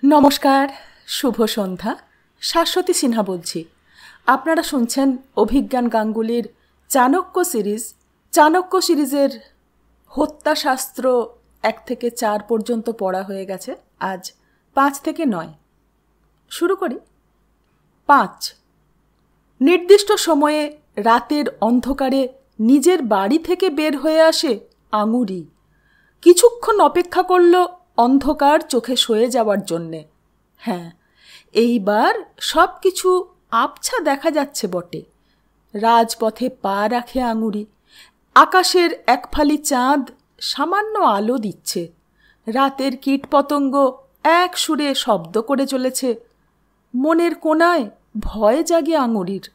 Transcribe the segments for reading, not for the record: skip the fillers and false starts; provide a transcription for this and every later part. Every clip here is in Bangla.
নমস্কার, শুভ সন্ধ্যা। শাশ্বতী সিনহা বলছি। আপনারা শুনছেন অভিজ্ঞান গাঙ্গুলির চাণক্য সিরিজ। চাণক্য সিরিজের হত্যাশাস্ত্র 1 থেকে 4 পর্যন্ত পড়া হয়ে গেছে। আজ 5 থেকে 9 শুরু করি। 5। নির্দিষ্ট সময়ে রাতের অন্ধকারে নিজের বাড়ি থেকে বের হয়ে আসে আঙুরি। কিছুক্ষণ অপেক্ষা করল অন্ধকার চোখে সয়ে যাওয়ার জন্যে। হ্যাঁ, এইবার সব কিছু আবছা দেখা যাচ্ছে বটে। রাজপথে পা রাখে আঙুরি। আকাশের এক ফালি চাঁদ সামান্য আলো দিচ্ছে। রাতের কীটপতঙ্গ এক সুরে শব্দ করে চলেছে। মনের কোণায় ভয় জাগে আঙুরির।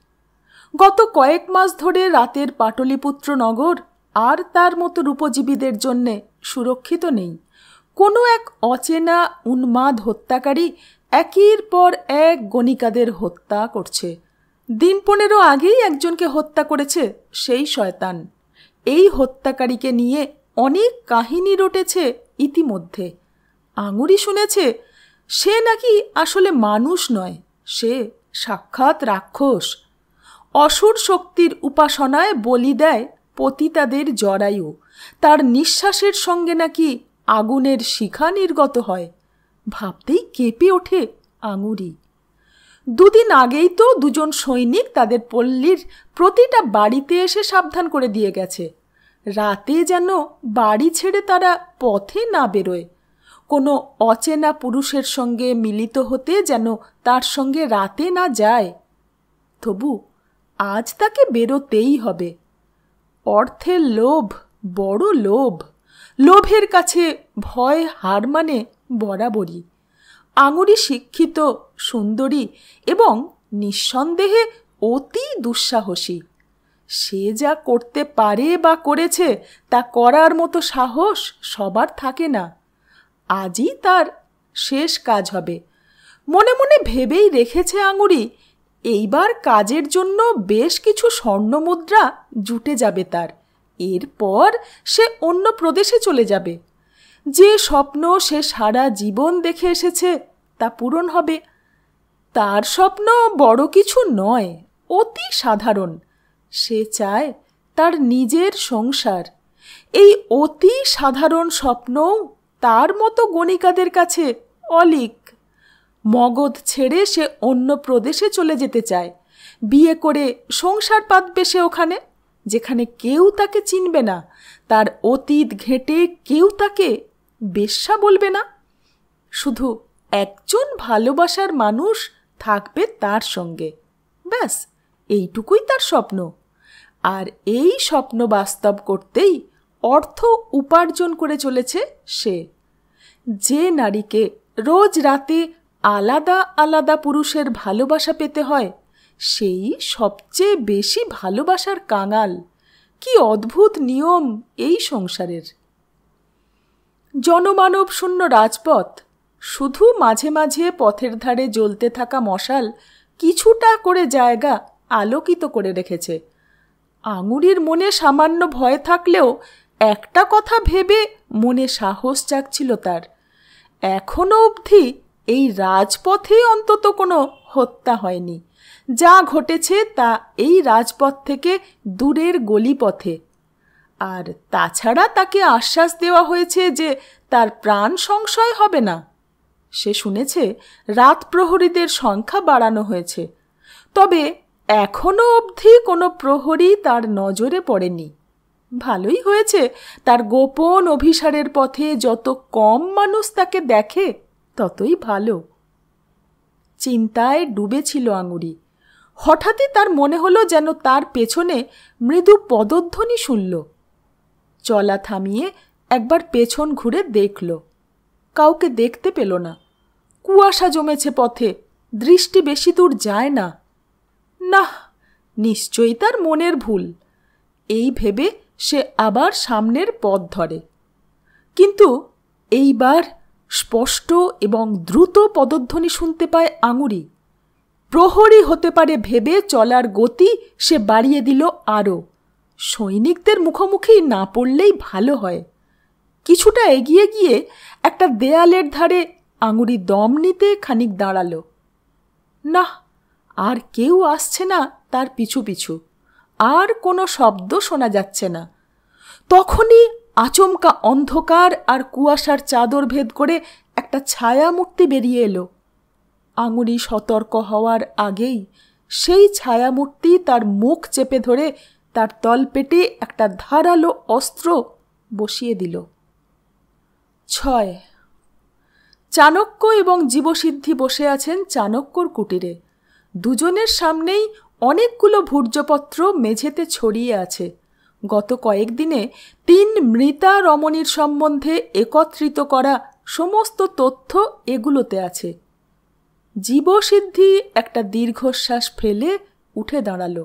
গত কয়েক মাস ধরে রাতের পাটলিপুত্র নগর আর তার মতো রূপজীবীদের জন্যে সুরক্ষিত নেই। কোনো এক অচেনা উন্মাদ হত্যাকারী একের পর এক গণিকাদের হত্যা করছে। দিন 15 আগেই একজনকে হত্যা করেছে সেই শয়তান। এই হত্যাকারীকে নিয়ে অনেক কাহিনী রটেছে ইতিমধ্যে। আঙুরি শুনেছে সে নাকি আসলে মানুষ নয়, সে সাক্ষাৎ রাক্ষস। অসুর শক্তির উপাসনায় বলি দেয় পতিতাদের জরায়ু। তার নিঃশ্বাসের সঙ্গে নাকি আগুনের শিখা নির্গত হয়। ভাবতেই কেঁপে ওঠে আঙুরি। 2 দিন আগেই তো 2 সৈনিক তাদের পল্লীর প্রতিটা বাড়িতে এসে সাবধান করে দিয়ে গেছে, রাতে যেন বাড়ি ছেড়ে তারা পথে না বেরোয়। কোনো অচেনা পুরুষের সঙ্গে মিলিত হতে যেন তার সঙ্গে রাতে না যায়। তবু আজ তাকে বেরোতেই হবে। অর্থের লোভ, বড় লোভ। লোভের কাছে ভয় হার মানে বরাবরই। আঙুরি শিক্ষিত, সুন্দরী এবং নিঃসন্দেহে অতি দুঃসাহসী। সে যা করতে পারে বা করেছে তা করার মতো সাহস সবার থাকে না। আজই তার শেষ কাজ হবে। মনে মনে ভেবেই রেখেছে আঙুরি, এইবার কাজের জন্য বেশ কিছু স্বর্ণমুদ্রা জুটে যাবে তার। এরপর সে অন্য প্রদেশে চলে যাবে। যে স্বপ্ন সে সারা জীবন দেখে এসেছে তা পূরণ হবে। তার স্বপ্ন বড় কিছু নয়, অতি সাধারণ। সে চায় তার নিজের সংসার। এই অতি সাধারণ স্বপ্নও তার মতো গণিকাদের কাছে অলিক। মগধ ছেড়ে সে অন্য প্রদেশে চলে যেতে চায়। বিয়ে করে সংসার পাতবে সে ওখানে, যেখানে কেউ তাকে চিনবে না। তার অতীত ঘেঁটে কেউ তাকে বেশ্যা বলবে না। শুধু একজন ভালোবাসার মানুষ থাকবে তার সঙ্গে। ব্যাস, এইটুকুই তার স্বপ্ন। আর এই স্বপ্ন বাস্তব করতেই অর্থ উপার্জন করে চলেছে সে। যে নারীকে রোজ রাতে আলাদা আলাদা পুরুষের ভালোবাসা পেতে হয়, সেই সবচেয়ে বেশি ভালোবাসার কাঙাল। কি অদ্ভুত নিয়ম এই সংসারের! জনমানব শূন্য রাজপথ। শুধু মাঝে মাঝে পথের ধারে জ্বলতে থাকা মশাল কিছুটা করে জায়গা আলোকিত করে রেখেছে। আঙুরির মনে সামান্য ভয় থাকলেও একটা কথা ভেবে মনে সাহস জাগছিল তার। এখনো অবধি এই রাজপথে অন্তত কোনো হত্যা হয়নি। যা ঘটেছে তা এই রাজপথ থেকে দূরের গলিপথে। আর তাছাড়া তাকে আশ্বাস দেওয়া হয়েছে যে তার প্রাণ সংশয় হবে না। সে শুনেছে রাত প্রহরীদের সংখ্যা বাড়ানো হয়েছে, তবে এখনো অবধি কোনো প্রহরী তার নজরে পড়েনি। ভালোই হয়েছে, তার গোপন অভিসারের পথে যত কম মানুষ তাকে দেখে ততই ভালো। চিন্তায় ডুবেছিল আঙুরি। হঠাৎই তার মনে হলো যেন তার পেছনে মৃদু পদধ্বনি শুনল। চলা থামিয়ে একবার পেছন ঘুরে দেখল। কাউকে দেখতে পেল না। কুয়াশা জমেছে পথে, দৃষ্টি বেশি দূর যায় না। না, নিশ্চয়ই তার মনের ভুল। এই ভেবে সে আবার সামনের পথ ধরে। কিন্তু এইবার স্পষ্ট এবং দ্রুত পদধ্বনি শুনতে পায় আঙুরি। প্রহরী হতে পারে ভেবে চলার গতি সে বাড়িয়ে দিল আরও। সৈনিকদের মুখোমুখি না পড়লেই ভালো হয়। কিছুটা এগিয়ে গিয়ে একটা দেয়ালের ধারে আঙুরি দম নিতে খানিক দাঁড়ালো। না, আর কেউ আসছে না তার পিছু পিছু, আর কোনো শব্দ শোনা যাচ্ছে না। তখনই আচমকা অন্ধকার আর কুয়াশার চাদর ভেদ করে একটা ছায়ামূর্তি বেরিয়ে এলো। আঙুরি সতর্ক হওয়ার আগেই সেই ছায়ামূর্তি তার মুখ চেপে ধরে তার তলপেটে একটা ধারালো অস্ত্র বসিয়ে দিল। 6 চাণক্য এবং জীবসিদ্ধি বসে আছেন চাণক্যর কুটিরে। দুজনের সামনেই অনেকগুলো ভূর্জপত্র মেঝেতে ছড়িয়ে আছে। গত কয়েকদিনে 3 মৃতা রমণীর সম্বন্ধে একত্রিত করা সমস্ত তথ্য এগুলোতে আছে। জীবসিদ্ধি একটা দীর্ঘশ্বাস ফেলে উঠে দাঁড়ালো।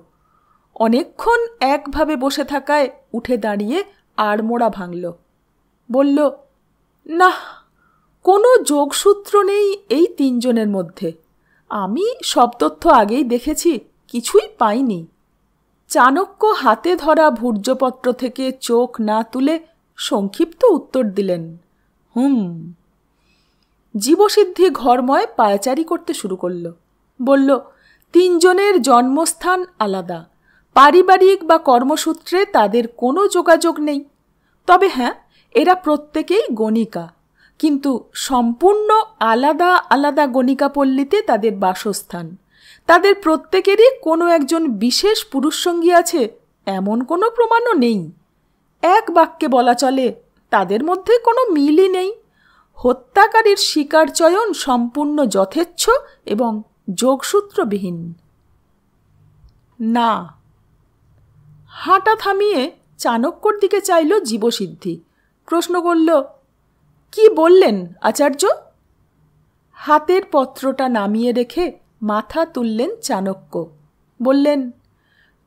অনেকক্ষণ একভাবে বসে থাকায় উঠে দাঁড়িয়ে আড়মোড়া ভাঙল। বলল, না, কোনো যোগসূত্র নেই এই 3 জনের মধ্যে। আমি সব তথ্য আগেই দেখেছি, কিছুই পাইনি। চাণক্য হাতে ধরা ভূর্জপত্র থেকে চোখ না তুলে সংক্ষিপ্ত উত্তর দিলেন, জীবসিদ্ধি ঘরময় পায়চারি করতে শুরু করল। বলল, 3 জনের জন্মস্থান আলাদা, পারিবারিক বা কর্মসূত্রে তাদের কোনো যোগাযোগ নেই। তবে হ্যাঁ, এরা প্রত্যেকেই গণিকা, কিন্তু সম্পূর্ণ আলাদা আলাদা গণিকাপল্লীতে তাদের বাসস্থান। তাদের প্রত্যেকেরই কোনো একজন বিশেষ পুরুষসঙ্গী আছে এমন কোনো প্রমাণও নেই। এক বাক্যে বলা চলে তাদের মধ্যে কোনো মিলই নেই। হত্যাকারীর শিকার চয়ন সম্পূর্ণ যথেচ্ছ এবং যোগসূত্রবিহীন। না। হাঁটা থামিয়ে চাণক্যর দিকে চাইল জীবসিদ্ধি। প্রশ্ন করল, কি বললেন আচার্য? হাতের পত্রটা নামিয়ে রেখে মাথা তুললেন চাণক্য। বললেন,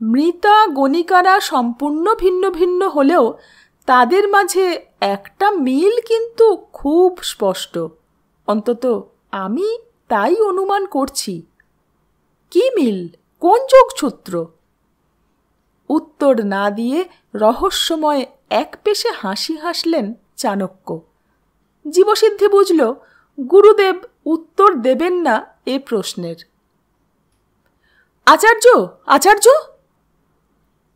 মৃতা গণিকারা সম্পূর্ণ ভিন্ন ভিন্ন হলেও তাদের মাঝে একটা মিল কিন্তু খুব স্পষ্ট। অন্তত আমি তাই অনুমান করছি। কি মিল? কোন যোগসূত্র? উত্তর না দিয়ে রহস্যময় এক পেশে হাসি হাসলেন চাণক্য। জীবসিদ্ধি বুঝল গুরুদেব উত্তর দেবেন না এ প্রশ্নের। আচার্য, আচার্য!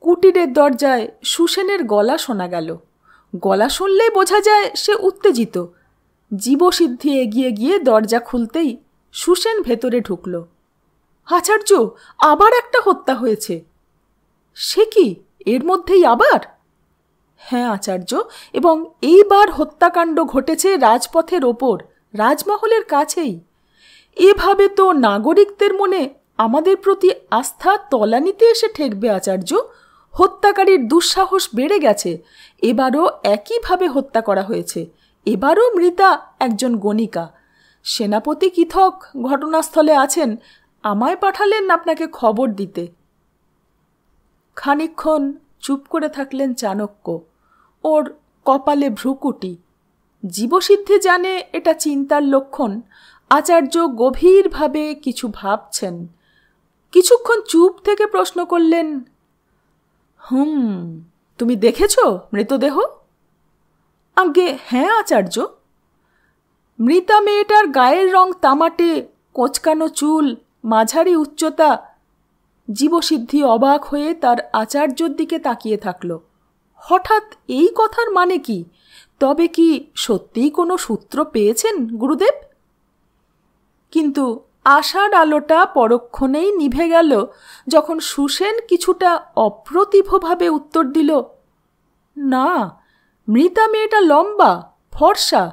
কুটিরের দরজায় সুসেনের গলা শোনা গেল। গলা শুনলেই বোঝা যায় সে উত্তেজিত। জীবসিদ্ধি এগিয়ে গিয়ে দরজা খুলতেই সুসেন ভেতরে ঢুকল। আচার্য, আবার একটা হত্যা হয়েছে। সে কি, এর মধ্যেই আবার? হ্যাঁ আচার্য, এবং এইবার হত্যাকাণ্ড ঘটেছে রাজপথের ওপর, রাজমহলের কাছেই। এভাবে তো নাগরিকদের মনে আমাদের প্রতি আস্থা তলানিতে এসে ঠেকবে আচার্য। হত্যাকারীর দুঃসাহস বেড়ে গেছে। এবারও একইভাবে হত্যা করা হয়েছে। এবারও মৃতা একজন গণিকা। সেনাপতি কিথক ঘটনাস্থলে আছেন, আমায় পাঠালেন আপনাকে খবর দিতে। খানিকক্ষণ চুপ করে থাকলেন চাণক্য। ওর কপালে ভ্রুকুটি। জীবসিদ্ধি জানে এটা চিন্তার লক্ষণ। আচার্য গভীরভাবে কিছু ভাবছেন। কিছুক্ষণ চুপ থেকে প্রশ্ন করলেন, তুমি দেখেছ মৃতদেহ? আজ্ঞে হ্যাঁ আচার্য। মৃতা মেয়েটার গায়ের রং তামাটে, কোঁচকানো চুল, মাঝারি উচ্চতা। জীবসিদ্ধি অবাক হয়ে তার আচার্যর দিকে তাকিয়ে থাকল। হঠাৎ এই কথার মানে কি? তবে কি সত্যিই কোনো সূত্র পেয়েছেন গুরুদেব? কিন্তু আশার আলোটা পরক্ষণেই নিভে গেল যখন সুসেন কিছুটা অপ্রতিভভাবে উত্তর দিল, না, মৃতা মেয়েটা লম্বা, ফর্সা,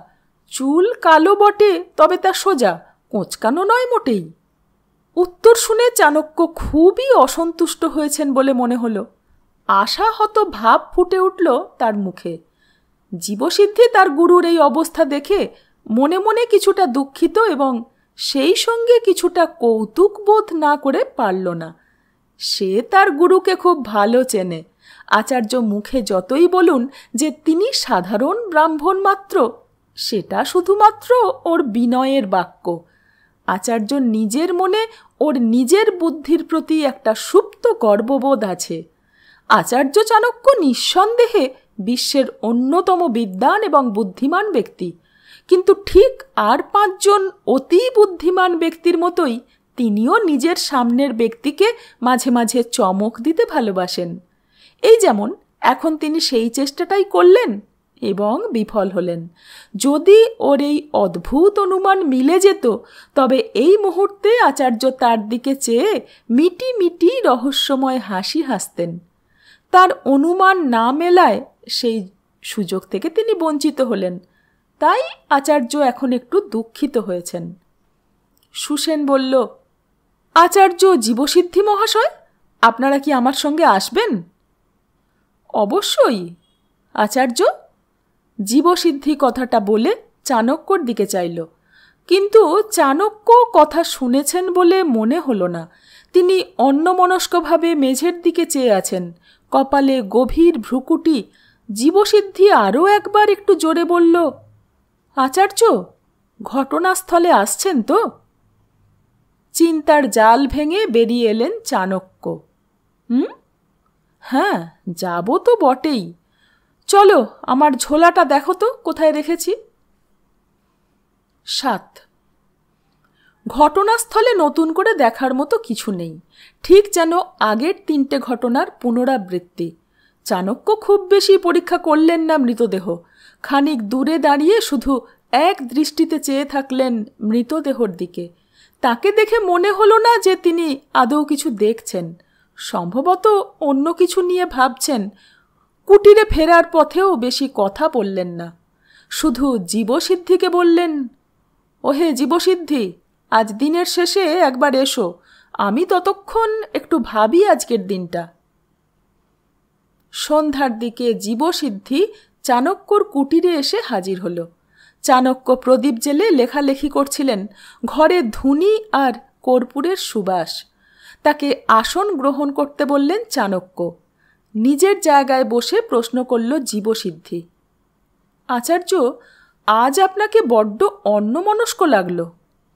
চুল কালো বটে, তবে তা সোজা, কোঁচকানো নয় মোটেই। উত্তর শুনে চাণক্য খুবই অসন্তুষ্ট হয়েছেন বলে মনে হলো। আশাহত ভাব ফুটে উঠল তার মুখে। জীবসিদ্ধি তার গুরুর এই অবস্থা দেখে মনে মনে কিছুটা দুঃখিত এবং সেই সঙ্গে কিছুটা কৌতুক বোধ না করে পারল না। সে তার গুরুকে খুব ভালো চেনে। আচার্য মুখে যতই বলুন যে তিনি সাধারণ ব্রাহ্মণ মাত্র, সেটা শুধুমাত্র ওর বিনয়ের বাক্য। আচার্য নিজের মনে ওর নিজের বুদ্ধির প্রতি একটা সুপ্ত গর্ববোধ আছে। আচার্য চাণক্য নিঃসন্দেহে বিশ্বের অন্যতম বিদ্বান এবং বুদ্ধিমান ব্যক্তি, কিন্তু ঠিক আর 5 জন অতি বুদ্ধিমান ব্যক্তির মতোই তিনিও নিজের সামনের ব্যক্তিকে মাঝে মাঝে চমক দিতে ভালোবাসেন। এই যেমন এখন তিনি সেই চেষ্টাটাই করলেন এবং বিফল হলেন। যদি ওর এই অদ্ভুত অনুমান মিলে যেত তবে এই মুহূর্তে আচার্য তার দিকে চেয়ে মিটি মিটি রহস্যময় হাসি হাসতেন। তার অনুমান না মেলায় সেই সুযোগ থেকে তিনি বঞ্চিত হলেন, তাই আচার্য এখন একটু দুঃখিত হয়েছেন। সুসেন বলল, আচার্য জীবসিদ্ধি মহাশয়, আপনারা কি আমার সঙ্গে আসবেন? অবশ্যই আচার্য। জীবসিদ্ধি কথাটা বলে চাণক্যর দিকে চাইল, কিন্তু চাণক্য কথা শুনেছেন বলে মনে হলো না। তিনি অন্যমনস্কভাবে মেঝের দিকে চেয়ে আছেন, কপালে গভীর ভ্রুকুটি। জীবসিদ্ধি আরও একবার একটু জোরে বলল, আচার্য ঘটনাস্থলে আসছেন তো? চিন্তার জাল ভেঙে বেরিয়ে এলেন চাণক্য। হ্যাঁ, যাব তো বটেই। চলো, আমার ঝোলাটা দেখো তো কোথায় রেখেছি। 7 ঘটনাস্থলে নতুন করে দেখার মতো কিছু নেই, ঠিক যেন আগের 3টে ঘটনার পুনরাবৃত্তি। চাণক্য খুব বেশি পরীক্ষা করলেন না মৃতদেহ। খানিক দূরে দাঁড়িয়ে শুধু এক দৃষ্টিতে চেয়ে থাকলেন মৃতদেহর দিকে। তাকে দেখে মনে হলো না যে তিনি আদৌ কিছু দেখছেন, সম্ভবত অন্য কিছু নিয়ে ভাবছেন। কুটিরে ফেরার পথেও বেশি কথা বললেন না, শুধু জীবসিদ্ধিকে বললেন, ওহে জীবসিদ্ধি, আজ দিনের শেষে একবার এসো, আমি ততক্ষণ একটু ভাবি আজকের দিনটা। সন্ধ্যার দিকে জীবসিদ্ধি চাণক্যর কুটিরে এসে হাজির হল। চাণক্য প্রদীপ জেলে লেখালেখি করছিলেন, ঘরে ধুনি আর কর্পূরের সুবাস। তাকে আসন গ্রহণ করতে বললেন চাণক্য। নিজের জায়গায় বসে প্রশ্ন করল জীবসিদ্ধি, আচার্য আজ আপনাকে বড্ড অন্যমনস্ক লাগল,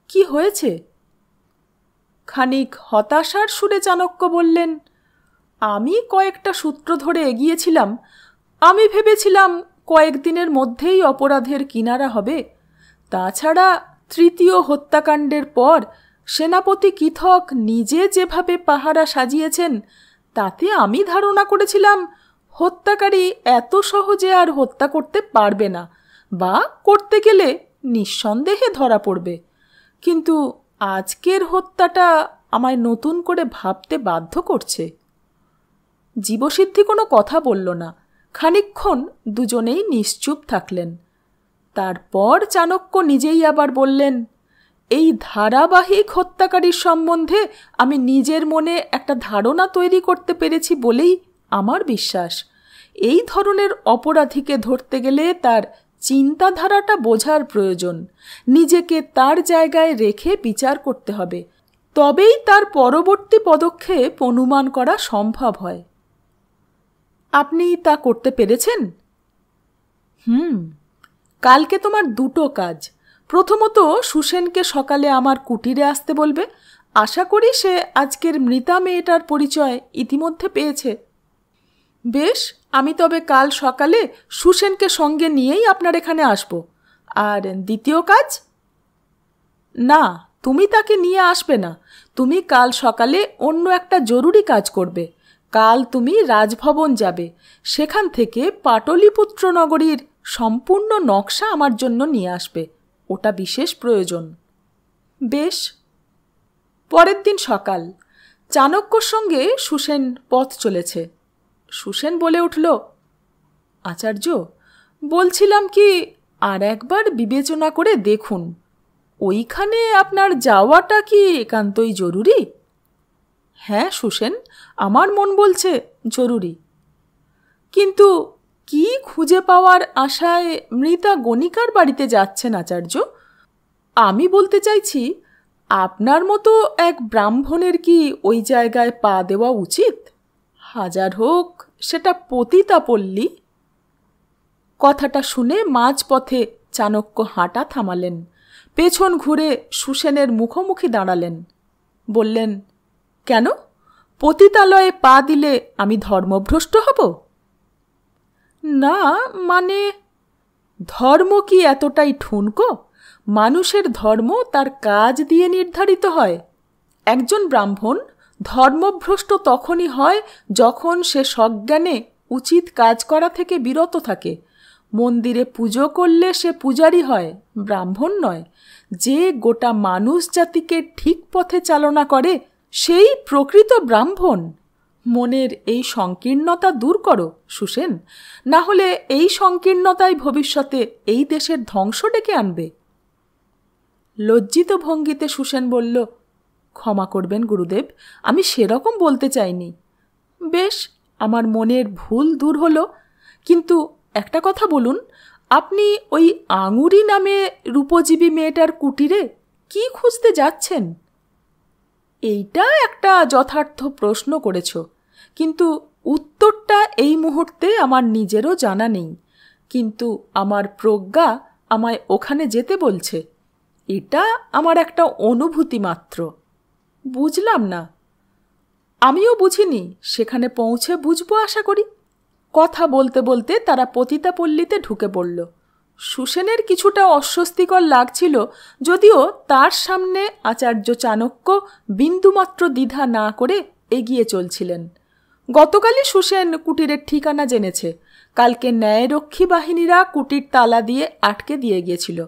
কি হয়েছে? খানিক হতাশার সুরে চাণক্য বললেন, আমি কয়েকটা সূত্র ধরে এগিয়েছিলাম। আমি ভেবেছিলাম কয়েকদিনের মধ্যেই অপরাধের কিনারা হবে। তাছাড়া 3য় হত্যাকাণ্ডের পর সেনাপতি কৃথক নিজে যেভাবে পাহারা সাজিয়েছেন তাতে আমি ধারণা করেছিলাম হত্যাকারী এত সহজে আর হত্যা করতে পারবে না, বা করতে গেলে নিঃসন্দেহে ধরা পড়বে। কিন্তু আজকের হত্যাটা আমায় নতুন করে ভাবতে বাধ্য করছে। জীবসিদ্ধি কোনো কথা বলল না। খানিকক্ষণ দুজনেই নিশ্চুপ থাকলেন। তারপর চাণক্য নিজেই আবার বললেন, এই ধারাবাহিক হত্যাকারীর সম্বন্ধে আমি নিজের মনে একটা ধারণা তৈরি করতে পেরেছি বলেই আমার বিশ্বাস। এই ধরনের অপরাধীকে ধরতে গেলে তার চিন্তাধারাটা বোঝার প্রয়োজন, নিজেকে তার জায়গায় রেখে বিচার করতে হবে, তবেই তার পরবর্তী পদক্ষেপ অনুমান করা সম্ভব হয়। আপনি তা করতে পেরেছেন? কালকে তোমার 2টো কাজ। প্রথমত, সুসেনকে সকালে আমার কুটিরে আসতে বলবে। আশা করি সে আজকের মৃতা মেয়েটার পরিচয় ইতিমধ্যে পেয়েছে। বেশ, আমি তবে কাল সকালে সুসেনকে সঙ্গে নিয়েই আপনার এখানে আসব। আর দ্বিতীয় কাজ? না, তুমি তাকে নিয়ে আসবে না। তুমি কাল সকালে অন্য একটা জরুরি কাজ করবে। কাল তুমি রাজভবন যাবে, সেখান থেকে পাটলিপুত্র নগরীর সম্পূর্ণ নকশা আমার জন্য নিয়ে আসবে, ওটা বিশেষ প্রয়োজন। বেশ। পরের দিন সকাল। চাণক্যর সঙ্গে সুসেন পথ চলেছে। সুসেন বলে উঠল, আচার্য বলছিলাম কি, আর একবার বিবেচনা করে দেখুন, ওইখানে আপনার যাওয়াটা কি একান্তই জরুরি? হ্যাঁ সুসেন, আমার মন বলছে জরুরি। কিন্তু কি খুঁজে পাওয়ার আশায় মৃতা গণিকার বাড়িতে যাচ্ছেন আচার্য? আমি বলতে চাইছি, আপনার মতো এক ব্রাহ্মণের কি ওই জায়গায় পা দেওয়া উচিত? হাজার হোক সেটা পতিতাপল্লী। কথাটা শুনে মাঝপথে চাণক্য হাঁটা থামালেন, পেছন ঘুরে সুসেনের মুখোমুখি দাঁড়ালেন। বললেন, কেন? পতিতালয়ে পা দিলে আমি ধর্মভ্রষ্ট হব? না মানে, ধর্ম কি এতটাই ঠুনকো? মানুষের ধর্ম তার কাজ দিয়ে নির্ধারিত হয়। একজন ব্রাহ্মণ ধর্মভ্রষ্ট তখনই হয় যখন সে সজ্ঞানে উচিত কাজ করা থেকে বিরত থাকে। মন্দিরে পুজো করলে সে পূজারী হয়, ব্রাহ্মণ নয়। যে গোটা মানুষ জাতিকে ঠিক পথে চালনা করে সেই প্রকৃত ব্রাহ্মণ। মনের এই সংকীর্ণতা দূর করো সুসেন, না হলে এই সংকীর্ণতাই ভবিষ্যতে এই দেশের ধ্বংস ডেকে আনবে। লজ্জিত ভঙ্গিতে সুসেন বলল, ক্ষমা করবেন গুরুদেব, আমি সেরকম বলতে চাইনি। বেশ, আমার মনের ভুল দূর হলো। কিন্তু একটা কথা বলুন, আপনি ওই আঙুরি নামে রূপজীবী মেয়েটার কুটিরে কি খুঁজতে যাচ্ছেন? এইটা একটা যথার্থ প্রশ্ন করেছ, কিন্তু উত্তরটা এই মুহূর্তে আমার নিজেরও জানা নেই। কিন্তু আমার প্রজ্ঞা আমায় ওখানে যেতে বলছে। এটা আমার একটা অনুভূতি মাত্র। বুঝলাম না। আমিও বুঝিনি, সেখানে পৌঁছে বুঝবো আশা করি। কথা বলতে বলতে তারা পতিতাপল্লীতে ঢুকে পড়ল। সুসেনের কিছুটা অস্বস্তিকর লাগছিল, যদিও তার সামনে আচার্য চাণক্য বিন্দুমাত্র দ্বিধা না করে এগিয়ে চলছিলেন। গতকালই সুসেন কুটিরের ঠিকানা জেনেছে। কালকে ন্যায়রক্ষী বাহিনীরা কুটির তালা দিয়ে আটকে দিয়ে গিয়েছিল।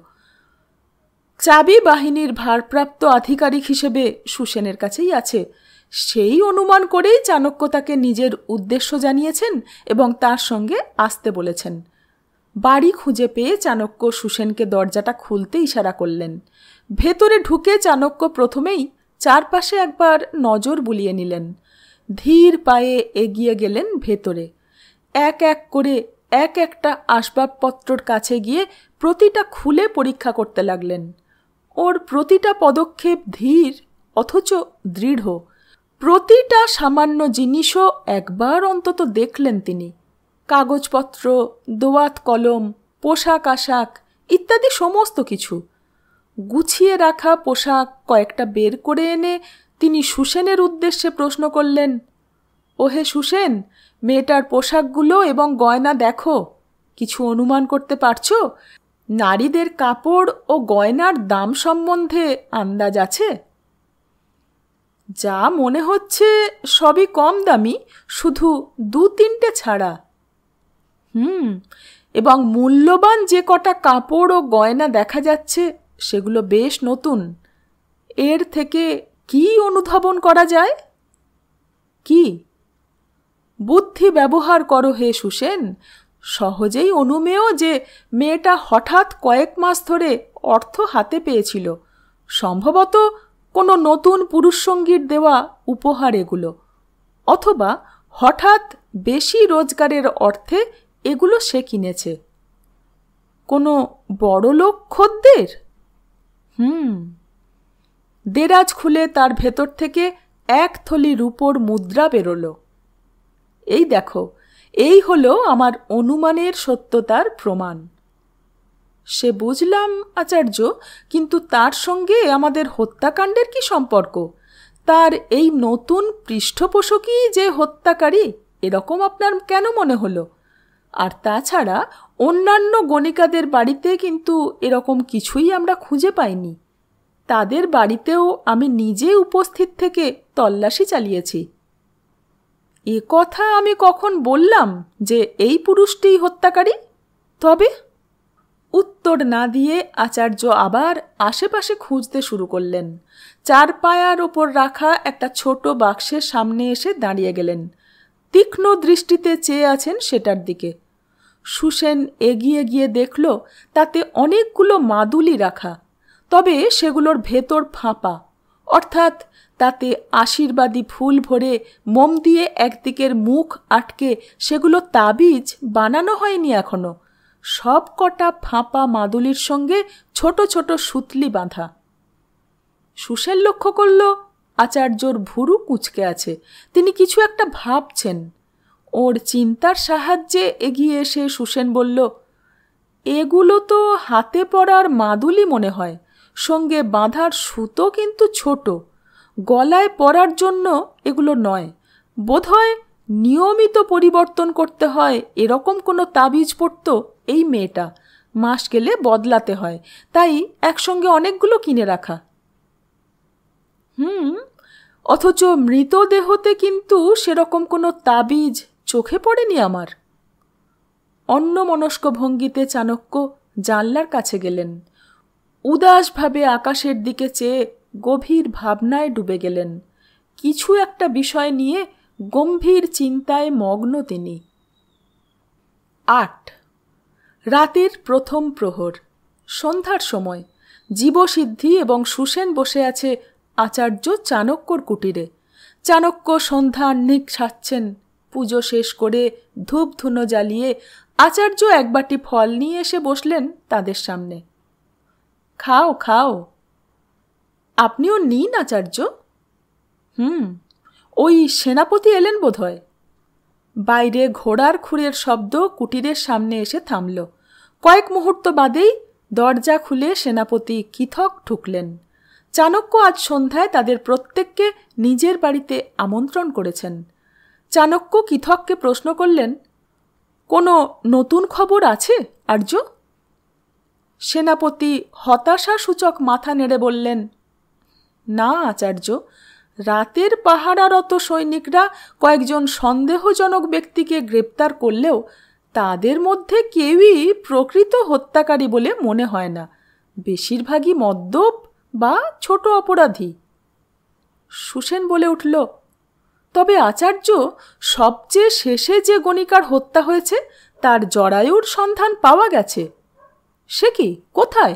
চাবি বাহিনীর ভারপ্রাপ্ত আধিকারিক হিসেবে সুসেনের কাছেই আছে। সেই অনুমান করেই চাণক্য তাকে নিজের উদ্দেশ্য জানিয়েছেন এবং তার সঙ্গে আসতে বলেছেন। বাড়ি খুঁজে পেয়ে চাণক্য সুসেনকে দরজাটা খুলতে ইশারা করলেন। ভেতরে ঢুকে চাণক্য প্রথমেই চারপাশে একবার নজর বুলিয়ে নিলেন। ধীর পায়ে এগিয়ে গেলেন ভেতরে। এক এক করে এক একটা আসবাবপত্রর কাছে গিয়ে প্রতিটা খুলে পরীক্ষা করতে লাগলেন। ওর প্রতিটা পদক্ষেপ ধীর অথচ দৃঢ়। প্রতিটা সামান্য জিনিসও একবার অন্তত দেখলেন তিনি। কাগজপত্র, দোয়াত কলম, পোশাক আশাক ইত্যাদি সমস্ত কিছু। গুছিয়ে রাখা পোশাক কয়েকটা বের করে এনে তিনি সুসেনের উদ্দেশ্যে প্রশ্ন করলেন, ওহে সুসেন, মেয়েটার পোশাকগুলো এবং গয়না দেখো। কিছু অনুমান করতে পারছো? নারীদের কাপড় ও গয়নার দাম সম্বন্ধে আন্দাজ আছে? যা মনে হচ্ছে সবই কম দামি, শুধু 2-3টে ছাড়া। এবং মূল্যবান যে কটা কাপড় ও গয়না দেখা যাচ্ছে সেগুলো বেশ নতুন। এর থেকে কি অনুধাবন করা যায়? কি? বুদ্ধি ব্যবহার করো হে সুসেন। সহজেই অনুমেয় যে মেয়েটা হঠাৎ কয়েক মাস ধরে অর্থ হাতে পেয়েছিল। সম্ভবত কোনো নতুন পুরুষসঙ্গীর দেওয়া উপহার এগুলো, অথবা হঠাৎ বেশি রোজগারের অর্থে এগুলো সে কিনেছে। কোনো বড়লোক খদ্দের? দেরাজ খুলে তার ভেতর থেকে 1 থলি রূপোর মুদ্রা বেরোলো। এই দেখো, এই হলো আমার অনুমানের সত্যতার প্রমাণ। সে বুঝলাম আচার্য, কিন্তু তার সঙ্গে আমাদের হত্যাকাণ্ডের কি সম্পর্ক? তার এই নতুন পৃষ্ঠপোষকই যে হত্যাকারী, এরকম আপনার কেন মনে হলো? আর তাছাড়া অন্যান্য গণিকাদের বাড়িতে কিন্তু এরকম কিছুই আমরা খুঁজে পাইনি। তাদের বাড়িতেও আমি নিজে উপস্থিত থেকে তল্লাশি চালিয়েছি। এ কথা আমি কখন বললাম যে এই পুরুষটিই হত্যাকারী? তবে উত্তর না দিয়ে আচার্য আবার আশেপাশে খুঁজতে শুরু করলেন। 4 পায়ার ওপর রাখা একটা ছোট বাক্সের সামনে এসে দাঁড়িয়ে গেলেন। তীক্ষ্ণ দৃষ্টিতে চেয়ে আছেন সেটার দিকে। সুসেন এগিয়ে গিয়ে দেখল তাতে অনেকগুলো মাদুলি রাখা, তবে সেগুলোর ভেতর ফাঁপা, অর্থাৎ তাতে আশীর্বাদী ফুল ভরে মোম দিয়ে একদিকের মুখ আটকে সেগুলো তাবিজ বানানো হয়নি এখনো। সব কটা ফাঁপা মাদুলির সঙ্গে ছোট ছোট সুতলি বাঁধা। সুসেন লক্ষ্য করল আচার্যর ভুরু কুঁচকে আছে। তিনি কিছু একটা ভাবছেন। ওর চিন্তার সাহায্যে এগিয়ে এসে সুসেন বলল, এগুলো তো হাতে পরার মাদুলি মনে হয়, সঙ্গে বাঁধার সুতো কিন্তু ছোট। গলায় পরার জন্য এগুলো নয়। বোধহয় নিয়মিত পরিবর্তন করতে হয় এরকম কোনো তাবিজ পরত এই মেয়েটা। মাস গেলে বদলাতে হয়, তাই একসঙ্গে অনেকগুলো কিনে রাখা। অথচ মৃতদেহতে কিন্তু সেরকম কোনো তাবিজ চোখে পড়েনি আমার। অন্যমনস্ক ভঙ্গিতে চাণক্য জানলার কাছে গেলেন। উদাসভাবে আকাশের দিকে চেয়ে গভীর ভাবনায় ডুবে গেলেন। কিছু একটা বিষয় নিয়ে গম্ভীর চিন্তায় মগ্ন তিনি। 8 রাতের প্রথম প্রহর, সন্ধ্যার সময়। জীবসিদ্ধি এবং সুসেন বসে আছে আচার্য চাণক্যর কুটিরে। চাণক্য সন্ধ্যাহ্নিক সারছেন। পুজো শেষ করে ধূপ ধুনো জ্বালিয়ে আচার্য এক বাটি ফল নিয়ে এসে বসলেন তাদের সামনে। খাও খাও। আপনিও নিন আচার্য। ওই সেনাপতি এলেন বোধহয়। বাইরে ঘোড়ার খুরের শব্দ কুটিরের সামনে এসে থামল। কয়েক মুহূর্ত বাদেই দরজা খুলে সেনাপতি কিথক ঢুকলেন। চাণক্য আজ সন্ধ্যায় তাদের প্রত্যেককে নিজের বাড়িতে আমন্ত্রণ করেছেন। চাণক্য কিথককে প্রশ্ন করলেন, কোনো নতুন খবর আছে আর্য? সেনাপতি হতাশাসূচক মাথা নেড়ে বললেন, না আচার্য, রাতের পাহারারত সৈনিকরা কয়েকজন সন্দেহজনক ব্যক্তিকে গ্রেপ্তার করলেও তাদের মধ্যে কেউই প্রকৃত হত্যাকারী বলে মনে হয় না। বেশিরভাগই মদ্যপ বা ছোট অপরাধী। সুসেন বলে উঠল, তবে আচার্য, সবচেয়ে শেষে যে গণিকার হত্যা হয়েছে তার জরায়ুর সন্ধান পাওয়া গেছে। সে কি, কোথায়?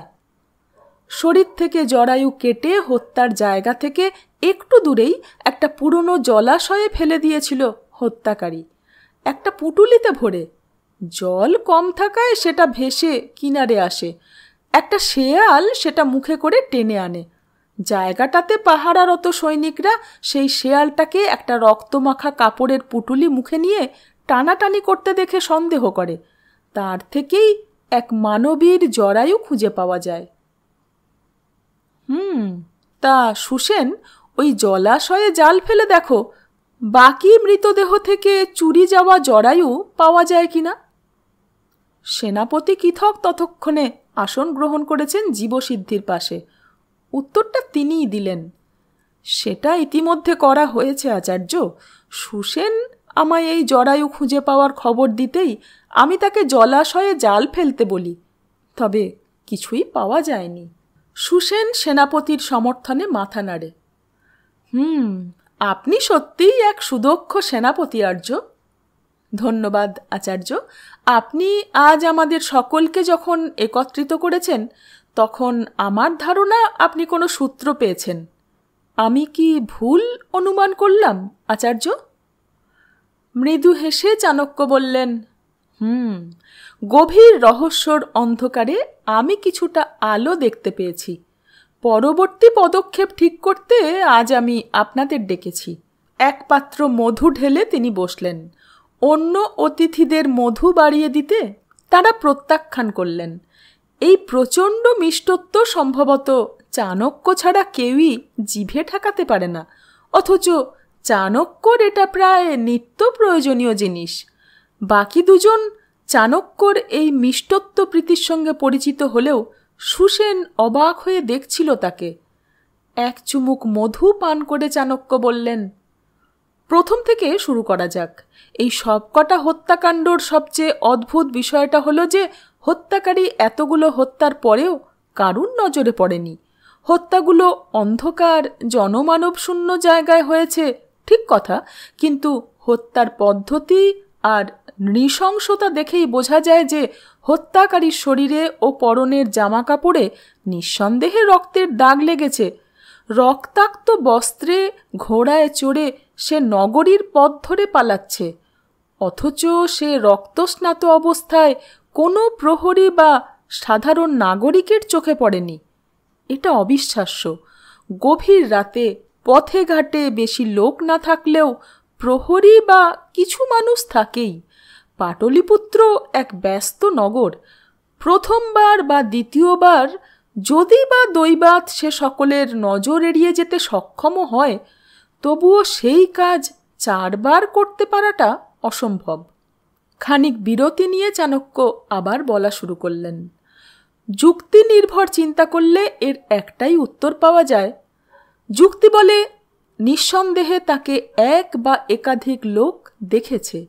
শরীর থেকে জরায়ু কেটে হত্যার জায়গা থেকে একটু দূরেই একটা পুরনো জলাশয়ে ফেলে দিয়েছিল হত্যাকারী, একটা পুটুলিতে ভরে। জল কম থাকায় সেটা ভেসে কিনারে আসে। একটা শেয়াল সেটা মুখে করে টেনে আনে। জায়গাটাতে পাহারারত সৈনিকরা সেই শেয়ালটাকে একটা রক্তমাখা কাপড়ের পুটুলি মুখে নিয়ে টানাটানি করতে দেখে সন্দেহ করে। তার থেকেই এক মানবীর জরায়ু খুঁজে পাওয়া যায়। তা সুসেন, ওই জলাশয়ে জাল ফেলে দেখো বাকি মৃতদেহ থেকে চুরি যাওয়া জরায়ু পাওয়া যায় কিনা। সেনাপতি কিথক ততক্ষণে আসন গ্রহণ করেছেন জীবসিদ্ধির পাশে। উত্তরটা তিনিই দিলেন, সেটা ইতিমধ্যে করা হয়েছে আচার্য। সুসেন আমায় এই জরায়ু খুঁজে পাওয়ার খবর দিতেই আমি তাকে জলাশয়ে জাল ফেলতে বলি, তবে কিছুই পাওয়া যায়নি। সুসেন সেনাপতির সমর্থনে মাথা নাড়ে। আপনি সত্যিই এক সুদক্ষ সেনাপতি আর্য। ধন্যবাদ আচার্য। আপনি আজ আমাদের সকলকে যখন একত্রিত করেছেন তখন আমার ধারণা আপনি কোনো সূত্র পেয়েছেন। আমি কি ভুল অনুমান করলাম আচার্য? মৃদু হেসে চাণক্য বললেন, গভীর রহস্যর অন্ধকারে আমি কিছুটা আলো দেখতে পেয়েছি। পরবর্তী পদক্ষেপ ঠিক করতে আজ আমি আপনাদের ডেকেছি। এক পাত্র মধু ঢেলে তিনি বসলেন। অন্য অতিথিদের মধু বাড়িয়ে দিতে তারা প্রত্যাখ্যান করলেন। এই প্রচণ্ড মিষ্টত্ব সম্ভবত চাণক্য ছাড়া কেউই জিভে ঠেকাতে পারে না, অথচ চাণক্যর এটা প্রায় নিত্য প্রয়োজনীয় জিনিস। বাকি দুজন চাণক্যর এই মিষ্টত্ব প্রীতির সঙ্গে পরিচিত হলেও সুসেন অবাক হয়ে দেখছিল তাকে। এক চুমুক মধু পান করে চাণক্য বললেন, প্রথম থেকে শুরু করা যাক। এই সবকটা হত্যাকাণ্ডর সবচেয়ে অদ্ভুত বিষয়টা হলো যে হত্যাকারী এতগুলো হত্যার পরেও কারুর নজরে পড়েনি। হত্যাগুলো অন্ধকার জনমানব শূন্য জায়গায় হয়েছে, ঠিক কথা, কিন্তু হত্যার পদ্ধতি আর নৃশংসতা দেখেই বোঝা যায় যে হত্যাকারীর শরীরে ও পরনের জামা কাপড়ে নিঃসন্দেহে রক্তের দাগ লেগেছে। রক্তাক্ত বস্ত্রে ঘোড়ায় চড়ে সে নগরীর পথ ধরে পালাচ্ছে, অথচ সে রক্তস্নাত অবস্থায় কোনো প্রহরী বা সাধারণ নাগরিকের চোখে পড়েনি। এটা অবিশ্বাস্য। গভীর রাতে পথে ঘাটে বেশি লোক না থাকলেও প্রহরী বা কিছু মানুষ থাকেই। পাটলিপুত্র এক ব্যস্ত নগর। প্রথমবার বা দ্বিতীয়বার যদি বা দৈবাৎ সে সকলের নজর এড়িয়ে যেতে সক্ষমও হয়, তবুও সেই কাজ 4 বার করতে পারাটা অসম্ভব। খানিক বিরতি নিয়ে চাণক্য আবার বলা শুরু করলেন, যুক্তি নির্ভর চিন্তা করলে এর একটাই উত্তর পাওয়া যায়। যুক্তি বলে নিঃসন্দেহে তাকে এক বা একাধিক লোক দেখেছে।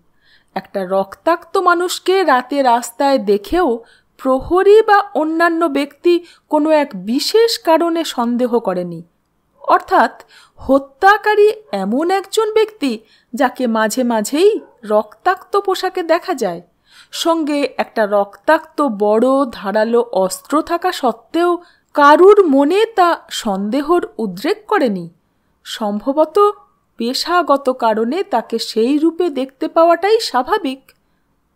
একটা রক্তাক্ত মানুষকে রাতে রাস্তায় দেখেও প্রহরী বা অন্যান্য ব্যক্তি কোনো এক বিশেষ কারণে সন্দেহ করেনি। অর্থাৎ হত্যাকারী এমন একজন ব্যক্তি যাকে মাঝে মাঝেই রক্তাক্ত পোশাকে দেখা যায়, সঙ্গে একটা রক্তাক্ত বড় ধারালো অস্ত্র থাকা সত্ত্বেও কারুর মনে তা সন্দেহর উদ্রেক করেনি। সম্ভবত পেশাগত কারণে তাকে সেই রূপে দেখতে পাওয়াটাই স্বাভাবিক।